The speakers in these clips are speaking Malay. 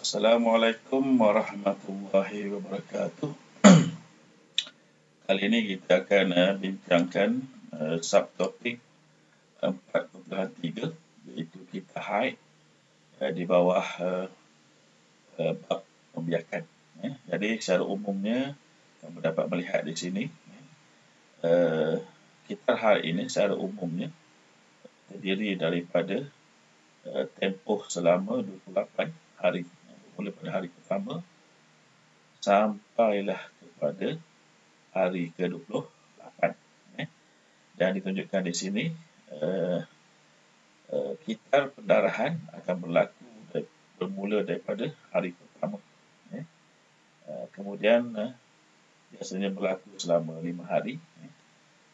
Assalamualaikum warahmatullahi wabarakatuh. Kali ini kita akan bincangkan subtopik 4.3 iaitu kita haid di bawah bab pembiakan. Jadi secara umumnya kamu dapat melihat di sini kita haid ini secara umumnya terdiri daripada tempoh selama 28 hari. Mula pada hari pertama sampailah kepada hari ke-28. Dan ditunjukkan di sini kitar pendarahan akan berlaku bermula daripada hari pertama. Kemudian biasanya berlaku selama 5 hari.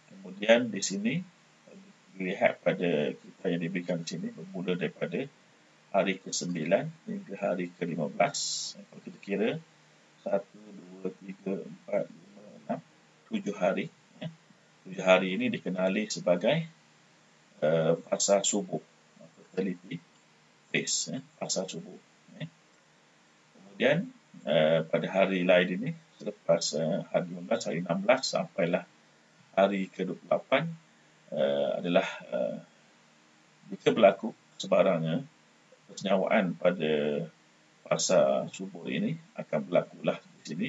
Kemudian di sini dilihat pada kitar yang diberikan di sini bermula daripada hari ke-9 hingga hari ke-15. Kalau kita kira 1, 2, 3, 4, 5, 6, 7 hari. 7 hari ini dikenali sebagai fasa subuh, fertility phase, fasa subuh. Kemudian pada hari lain ini, selepas hari 15, hari 16 sampailah hari ke-28 adalah jika berlaku sebarangnya kesenyawaan pada fasa subuh ini akan berlakulah di sini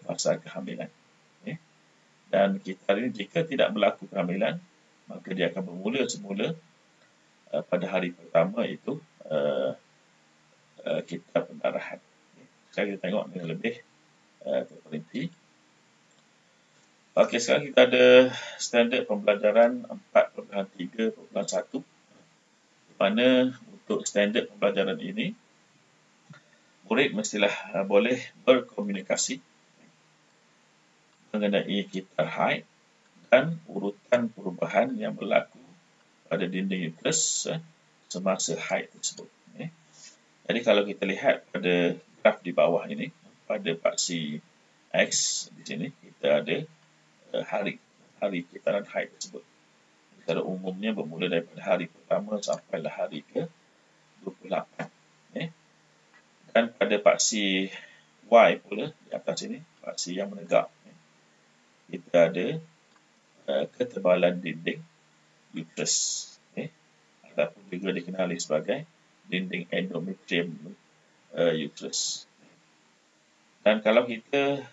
fasa kehamilan. Dan kitar ini jika tidak berlaku kehamilan, maka dia akan bermula semula pada hari pertama itu kitar pendarahan. Sekarang kita tengok dengan lebih terperinci. Okey, sekarang kita ada standard pembelajaran 4.3.1, di mana untuk standard pembelajaran ini murid mestilah boleh berkomunikasi mengenai kitar haid dan urutan perubahan yang berlaku pada dinding uterus semasa haid tersebut. Jadi kalau kita lihat pada graf di bawah ini, pada paksi X di sini kita ada hari kitaran haid tersebut. Secara umumnya bermula daripada hari pertama sampailah hari ke-28. Dan pada paksi Y pula di atas ini, paksi yang menegak, kita ada ketebalan dinding uterus, ataupun juga dikenali sebagai dinding endometrium uterus. Dan kalau kita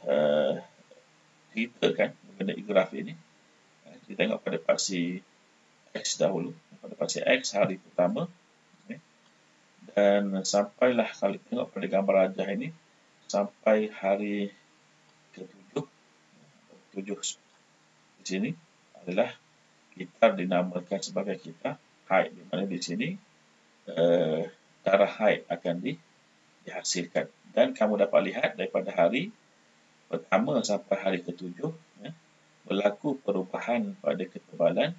ceritakan mengenai graf ini, kita tengok pada paksi X dahulu. Pada paksi X hari pertama, dan sampailah kalau kita tengok pada gambar rajah ini sampai hari ke-7 di sini adalah kitar dinamakan sebagai kitar haid, di mana di sini darah haid akan dihasilkan. Dan kamu dapat lihat daripada hari pertama sampai hari ke-7 berlaku perubahan pada ketebalan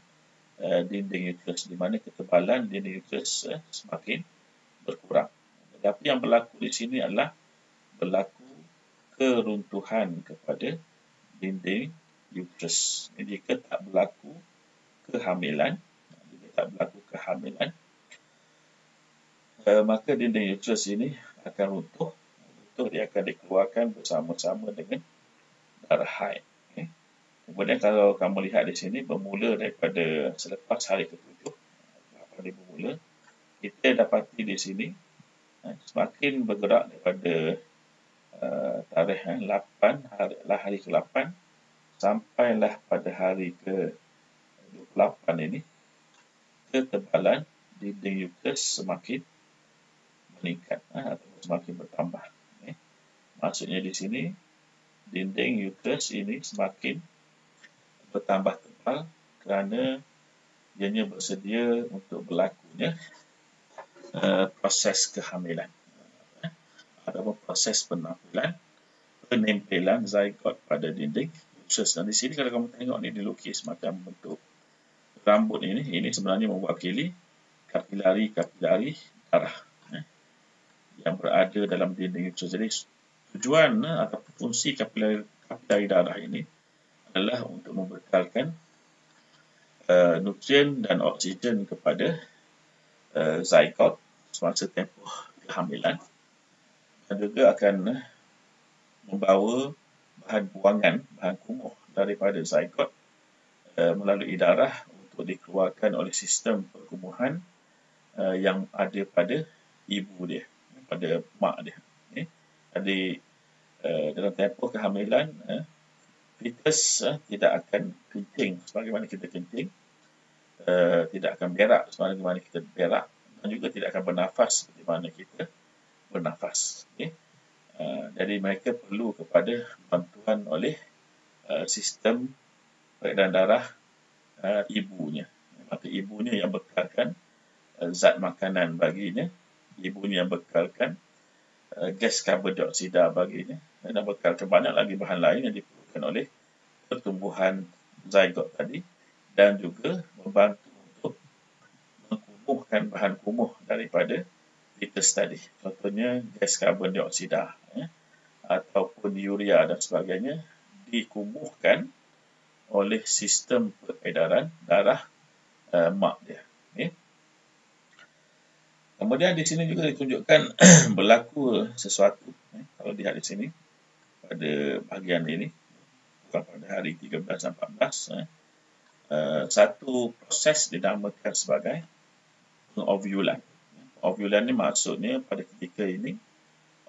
dinding uterus, di mana ketebalan dinding uterus semakin berkurang. Tetapi yang berlaku di sini adalah berlaku keruntuhan kepada dinding uterus. Jika tak berlaku kehamilan, maka dinding uterus ini akan runtuh. Dia akan dikeluarkan bersama-sama dengan darah haid. Kemudian kalau kamu lihat di sini bermula daripada selepas hari ke-7, bermula, kita dapati di sini semakin bergerak daripada tarikh 8, hari ke-8 sampailah pada hari ke-28 ini, ketebalan dinding uterus semakin meningkat atau semakin bertambah. Maksudnya di sini dinding uterus ini semakin bertambah tebal kerana ianya bersedia untuk berlakunya proses kehamilan ataupun proses penempelan zygote pada dinding uterus. Dan di sini kalau kamu tengok ni dilukis macam bentuk rambut ini sebenarnya mewakili kapilari darah yang berada dalam dinding uterus. Jadi tujuan atau fungsi kapilari darah ini adalah untuk membekalkan nutrien dan oksigen kepada zygote semasa tempoh kehamilan dan juga akan membawa bahan buangan, bahan kumuh daripada zygot melalui darah untuk dikeluarkan oleh sistem perkumuhan yang ada pada ibu dia, pada mak dia. Jadi dalam tempoh kehamilan, fetus tidak akan kencing sebagaimana kita kencing, tidak akan berak sebagaimana kita berak, dan juga tidak akan bernafas seperti mana kita bernafas. Jadi mereka perlu kepada bantuan oleh sistem peredaran darah ibunya. Maka ibunya yang bekalkan zat makanan baginya, ibunya yang bekalkan gas karbon dioksida baginya, dan bekalkan banyak lagi bahan lain yang diperlukan oleh pertumbuhan zygot tadi, dan juga membantu untuk mengkumuhkan bahan kumuh daripada fetus tadi. Contohnya gas karbon dioksida ataupun urea dan sebagainya dikumuhkan oleh sistem peredaran darah mak dia. Kemudian di sini juga ditunjukkan berlaku sesuatu. Kalau lihat di sini pada bahagian ini, bukan pada hari 13 dan 14, satu proses dinamakan sebagai pengovulan. Ovulan ni maksudnya pada ketika ini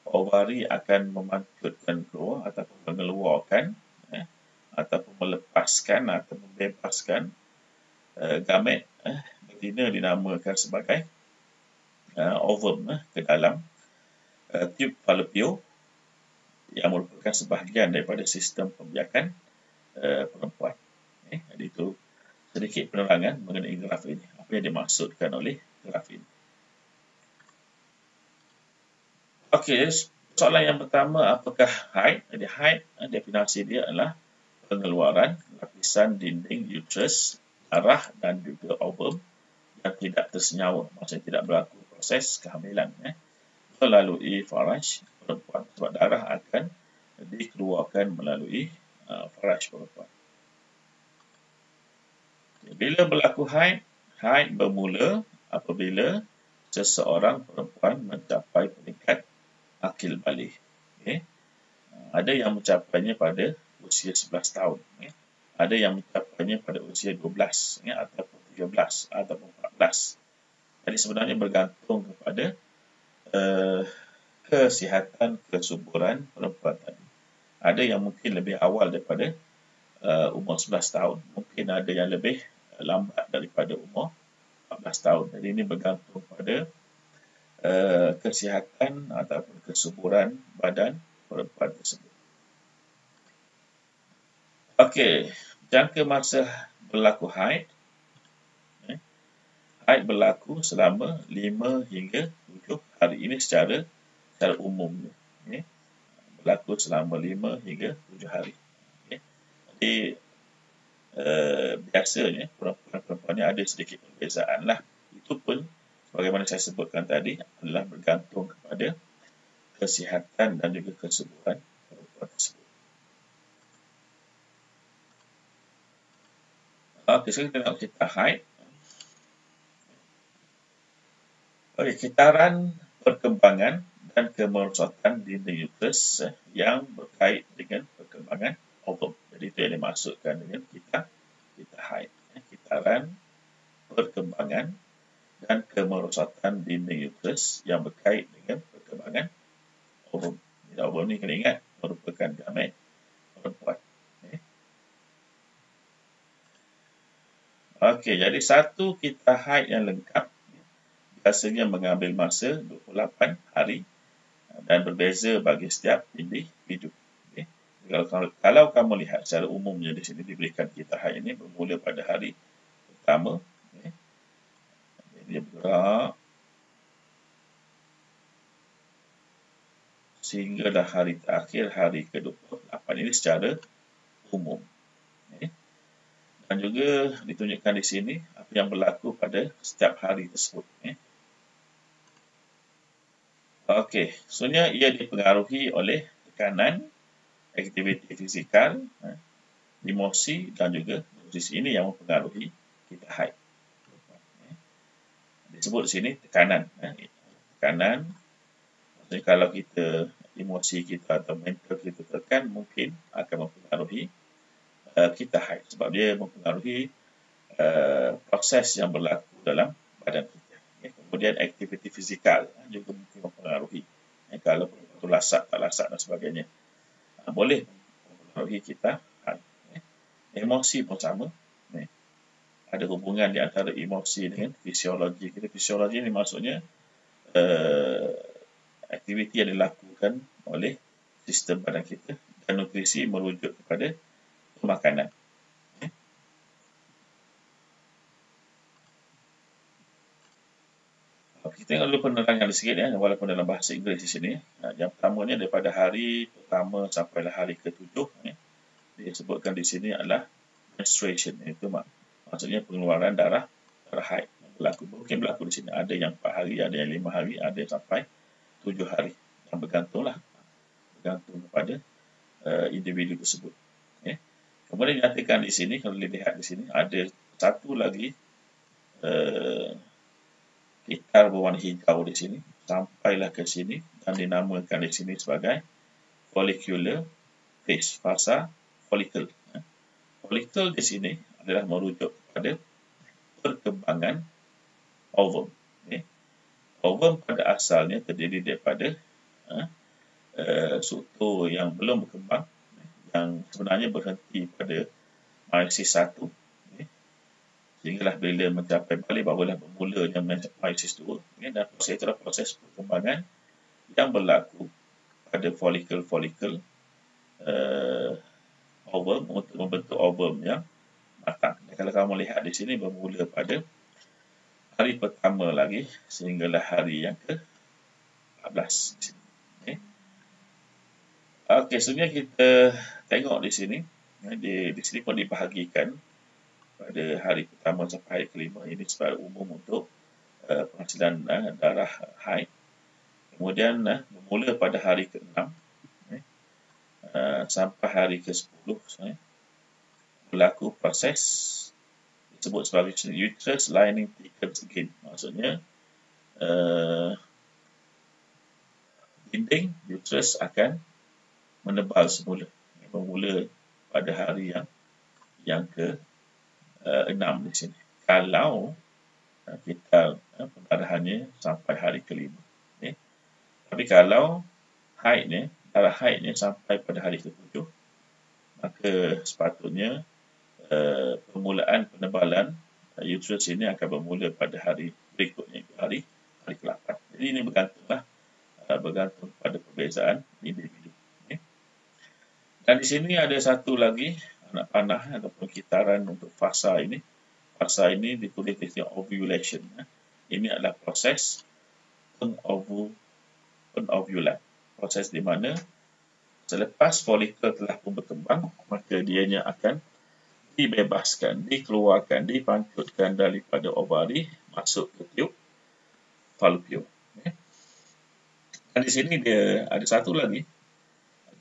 ovari akan memantulkan keluar ataupun mengeluarkan ataupun melepaskan atau membebaskan gamet betina dinamakan sebagai ovum ke dalam tube falopio yang merupakan sebahagian daripada sistem pembiakan perempuan. Jadi itu sedikit penerangan mengenai graf ini, apa yang dimaksudkan oleh graf ini. Okey, soalan yang pertama, apakah haid? Jadi haid, definisi dia adalah pengeluaran lapisan dinding uterus, darah dan juga ovum yang tidak tersenyawa, maksudnya tidak berlaku proses kehamilan melalui faraj perempuan, sebab darah akan dikeluarkan melalui faraj perempuan. Bila berlaku haid? Haid bermula apabila seseorang perempuan mencapai peringkat akil baligh. Ada yang mencapainya pada usia 11 tahun. Ada yang mencapainya pada usia 12 ataupun 13 ataupun 14. Jadi sebenarnya bergantung kepada kesihatan kesuburan perempuan tadi. Ada yang mungkin lebih awal daripada umur 11 tahun. Mungkin ada yang lebih lambat daripada umur 14 tahun. Jadi ini bergantung pada kesihatan ataupun kesuburan badan perempuan tersebut. Okey, jangka masa berlaku haid. Haid berlaku selama 5 hingga 7 hari. Ini secara umumnya. Berlaku selama 5 hingga 7 hari. Jadi biasanya perempuan ni ada sedikit perbezaan lah. Itu pun bagaimana saya sebutkan tadi adalah bergantung kepada kesihatan dan juga kesuburan perempuan tersebut. Okey, sekarang kita tengok kita haid. Okey, kitaran perkembangan dan kemerosotan dinding uterus yang berkait dengan perkembangan ovum. Jadi itu yang dimaksudkan dengan kita haid. Kitaran perkembangan dan kemerosotan dinding uterus yang berkait dengan perkembangan ovum. Jadi ovum ni kena ingat merupakan gamet perempuan. Okey, jadi satu kita haid yang lengkap biasanya mengambil masa 28 hari dan berbeza bagi setiap individu. Kalau kamu lihat secara umumnya di sini diberikan kita haid ini bermula pada hari pertama. Dia bergerak sehinggalah hari terakhir, hari ke-28. Ini secara umum. Dan juga ditunjukkan di sini apa yang berlaku pada setiap hari tersebut. Okey, sebenarnya ia dipengaruhi oleh tekanan, aktiviti fizikal, emosi dan juga dosis. Ini yang mempengaruhi kita haid. Disebut di sini tekanan. Tekanan Jadi kalau kita emosi kita atau mental kita tekan, mungkin akan mempengaruhi kita haid, sebab dia mempengaruhi proses yang berlaku dalam badan kita. Kemudian aktiviti fizikal juga mungkin mempengaruhi. Kalau itu lasak, tak lasak dan sebagainya, boleh mempengaruhi kita haid. Emosi pun sama. Ada hubungan di antara emosi dengan fisiologi kita. Fisiologi ini maksudnya aktiviti yang dilakukan oleh sistem badan kita, dan nutrisi merujuk kepada makanan. Kita tengok dulu penerangan sikit walaupun dalam bahasa Inggeris di sini. Yang pertamanya daripada hari pertama sampailah hari ke-7, disebutkan di sini adalah menstruation. Itu maksudnya pengeluaran darah haid berlaku. Mungkin berlaku di sini. Ada yang 4 hari, ada yang 5 hari, ada yang sampai 7 hari. Yang bergantung kepada individu tersebut. Kemudian dinyatakan di sini, kalau dilihat di sini, ada satu lagi gitar berwarna hijau di sini, sampailah ke sini dan dinamakan di sini sebagai follicular phase, fasa follicle. Follicle di sini adalah merujuk kepada perkembangan ovum. Ovum pada asalnya terdiri daripada struktur yang belum berkembang, yang sebenarnya berhenti pada meiosis 1, sehinggalah bila mencapai balik barulah bermulanya meiosis 2, dan proses itu adalah proses perkembangan yang berlaku pada folikel-folikel ovum untuk membentuk ovum yang matang. Dan kalau kamu lihat di sini bermula pada hari pertama lagi sehinggalah hari yang ke-14 di sini. Okey, sebenarnya kita tengok di sini, di sini pun dibahagikan pada hari pertama sampai hari kelima. Ini secara umum untuk penghasilan darah haid. Kemudian bermula pada hari ke-6 sampai hari ke-10 berlaku proses disebut sebagai uterus lining thickens again. Maksudnya dinding uterus akan menebal semula. Bermula pada hari yang ke-6 di sini. Kalau kita pendarahannya sampai hari ke-5. Tapi kalau darah haidnya sampai pada hari ke-7, maka sepatutnya permulaan penebalan uterus ini akan bermula pada hari berikutnya, hari ke-8. Jadi ini bergantung pada perbezaan individu. Dan di sini ada satu lagi anak panah ataupun kitaran untuk fasa ini. Fasa ini ditulis istilah ovulation. Ini adalah proses penovulan. Proses di mana selepas folikel telah pun berkembang, maka dianya akan dibebaskan, dikeluarkan, dipancutkan daripada ovari masuk ke tiub fallopian. Dan di sini dia ada satu lagi.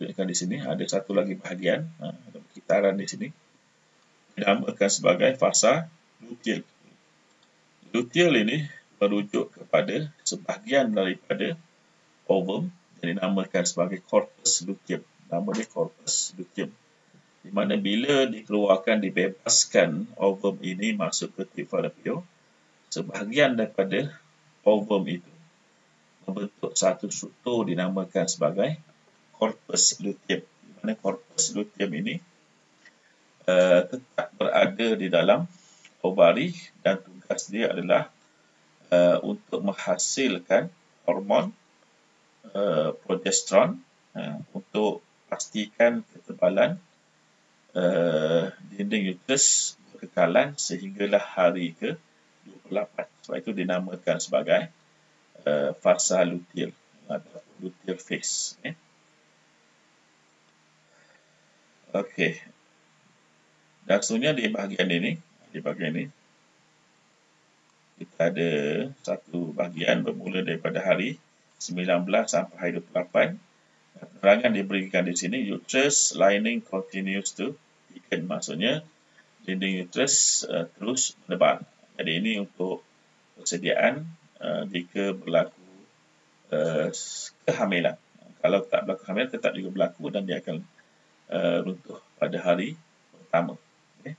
Di sini ada satu lagi bahagian, ada kitaran di sini, dinamakan sebagai fasa luteal. Luteal ini merujuk kepada sebahagian daripada ovum yang dinamakan sebagai corpus luteum. Nama dia corpus luteum. Di mana bila dikeluarkan, dibebaskan ovum ini masuk ke tiub fallopian, sebahagian daripada ovum itu membentuk satu struktur dinamakan sebagai corpus luteum. Di mana corpus luteum ini tetap berada di dalam ovari dan tugas dia adalah untuk menghasilkan hormon progesteron untuk pastikan ketebalan dinding uterus berkekalan sehinggalah hari ke-28. Sebab itu dinamakan sebagai fasa luteal atau luteal phase. Okey. Dan sebenarnya di bahagian ini kita ada satu bahagian bermula daripada hari 19 sampai hari 28. Penerangan diberikan di sini, uterus lining continues to thicken. Maksudnya dinding uterus terus menebal. Jadi ini untuk persediaan jika berlaku kehamilan. Kalau tak berlaku kehamilan, tetap juga berlaku dan dia akan runtuh pada hari pertama. Okay.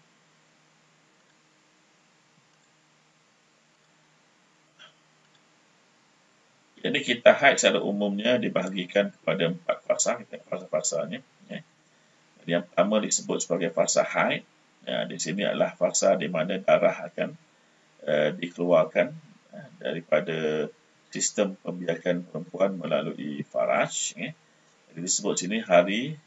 Jadi kita haid secara umumnya dibahagikan kepada 4 fasa, kita fasa-fasanya. Jadi yang pertama disebut sebagai fasa haid. Di sini adalah fasa di mana darah akan dikeluarkan daripada sistem pembiakan perempuan melalui faraj. Jadi disebut sini hari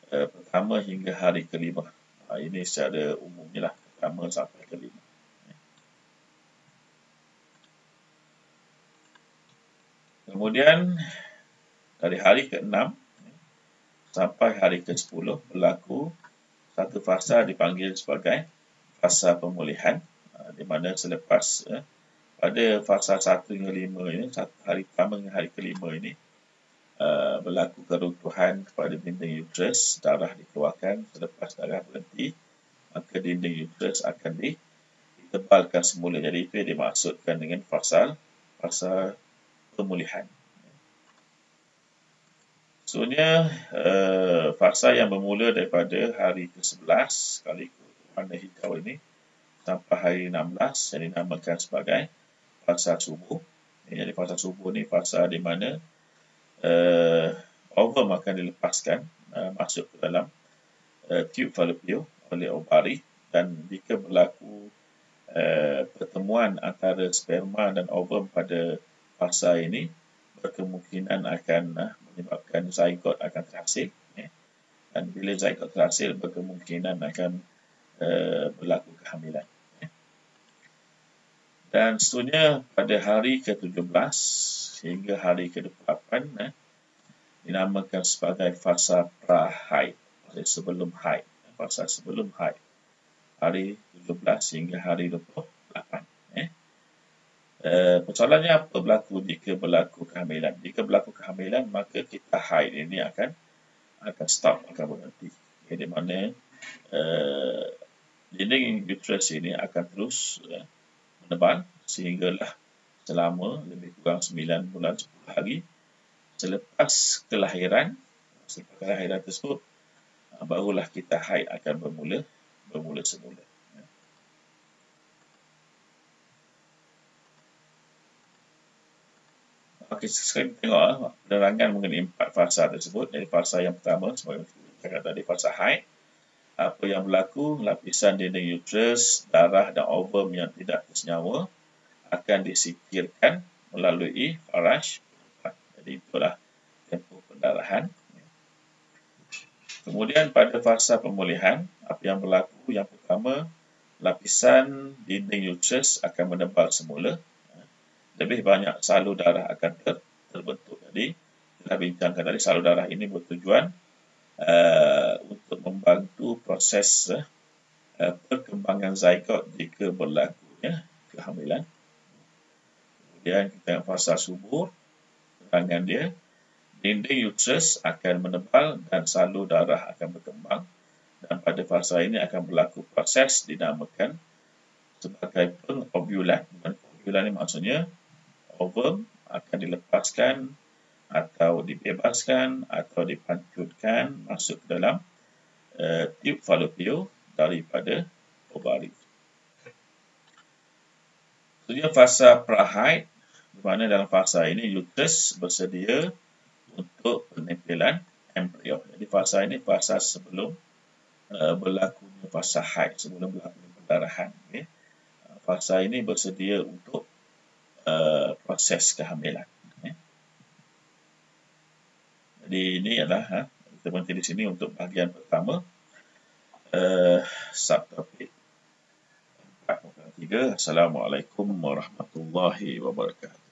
pertama hingga hari kelima. Ini secara umumnya lah, pertama sampai kelima. Kemudian dari hari ke-6 sampai hari ke-10 berlaku satu fasa dipanggil sebagai fasa pemulihan, di mana selepas pada fasa 1 hingga 5 ini, hari pertama hingga hari kelima ini berlaku keruntuhan kepada dinding uterus, darah dikeluarkan. Selepas darah berhenti, maka dinding uterus akan ditebalkan semula. Jadi itu yang dimaksudkan dengan fasa pemulihan. Sebenarnya fasa yang bermula daripada hari ke-11 kali warna hijau ini sampai hari 16 yang dinamakan sebagai fasa subuh. Jadi fasa subuh ni fasa di mana ovum akan dilepaskan masuk ke dalam tube fallopian oleh ovari, dan jika berlaku pertemuan antara sperma dan ovum pada fasa ini, berkemungkinan akan menyebabkan zygote akan terhasil, dan bila zygote terhasil berkemungkinan akan berlaku kehamilan. Dan seterusnya pada hari ke-17 hingga hari ke-28 dinamakan sebagai fasa pra-haid, sebelum haid, fasa sebelum haid, hari 17 hingga hari 28. Persoalannya apa berlaku jika berlaku kehamilan? Jika berlaku kehamilan, maka kita haid ini akan stop, akan berhenti. Di mana dinding uterus ini akan terus menebal sehinggalah selama lebih kurang 9 bulan 10 hari selepas kelahiran. Selepas kelahiran tersebut, barulah kita haid akan bermula semula. Okey, sekarang kita tengok penerangan mengenai 4 fasa tersebut. Dari fasa yang pertama, sebagai kita kata tadi, fasa haid. Apa yang berlaku? Lapisan dinding uterus, darah dan ovum yang tidak bersenyawa akan disingkirkan melalui faraj. Jadi itulah tempoh pendarahan. Kemudian pada fasa pemulihan, apa yang berlaku? Yang pertama, lapisan dinding uterus akan menebal semula. Lebih banyak salur darah akan terbentuk. Jadi, kita bincangkan tadi, salur darah ini bertujuan untuk membantu proses perkembangan zygote jika berlakunya kehamilan. Kemudian kita fasa subur, terangan dia, dinding uterus akan menebal dan salur darah akan berkembang. Dan pada fasa ini akan berlaku proses dinamakan sebagai pengovulan. Pengovulan ini maksudnya ovum akan dilepaskan atau dibebaskan atau dipancutkan masuk ke dalam tube fallopian daripada ovari. Seterusnya fasa pra-haid, di mana dalam fasa ini uterus bersedia untuk penempelan embrio. Jadi fasa ini fasa sebelum berlakunya fasa haid, sebelum berlakunya pendarahan. Okay. Fasa ini bersedia untuk proses kehamilan. Jadi ini adalah kita berhenti di sini untuk bahagian pertama, subtopik 4.3. Assalamualaikum warahmatullahi wabarakatuh.